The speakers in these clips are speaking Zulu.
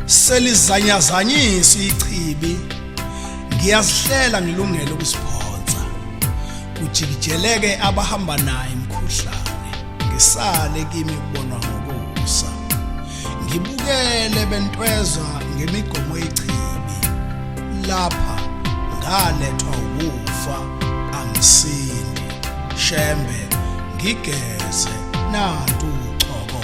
selizanyazanyisa ichibi ngiyazihlela ngilungele ukusiphonza kujikijeleke abahamba naye imkhuhlane ngisale kimi kubonwa ngokusa ngibukele bentwezwa ngemigomo yechibi lapha ngalethwa ukufa angisindi Shembe ngigeze nantu uxhoko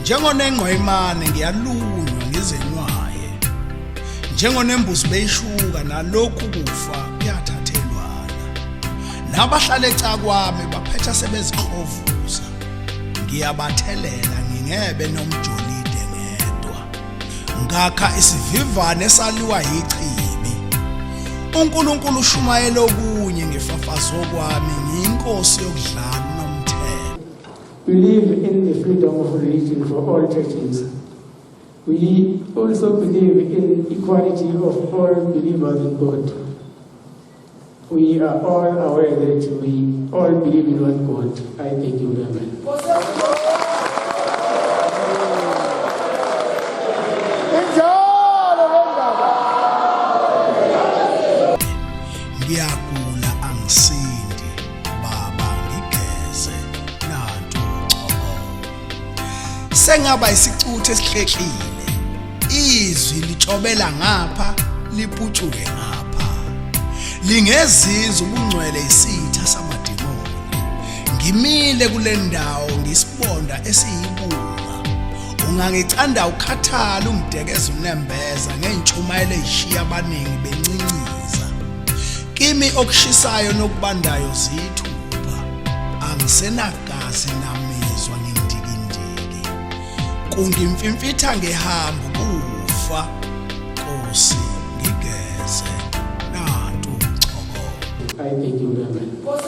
njengonengqwayimane ngiyalunywa ngizenwaye njengonembuzi beyishuka nalokhu kufa kuyathathelwana nabahlala ecakwami baphetha sebezikhovuza ngiyabathelela ngingebe nomjolide ngedwa ngakha isivivane esaliwa yichibi uNkulunkulu ushumayela okunye ngefafazo kwami ngiyinkosi yokudlala nomthetho. We live in the freedom of religion for all churches. We also believe in equality of all believers in God. We are all aware that we all believe in one God. I thank you very much. Ngiyagula angisindi baba ngigeze nantu uxhoko sengaba isicuthe esihlekile izwi litshobela ngapha liputshuke ngapha lingezizwe ubungcwele isitha samadimoni ngimile kule ndawo ngisibonda esiyibunga ungangicanda ukhathala ungidekeza unembeza ngeentshumayelo ezishiya abaningi bencinciza kimi okushisayo nokubandayo zithupha angisenagazi namizwa ngindikindiki kungimfimfitha ngehambo kufa Nkosi ngigeze nantu uxhoko. I thank you very much.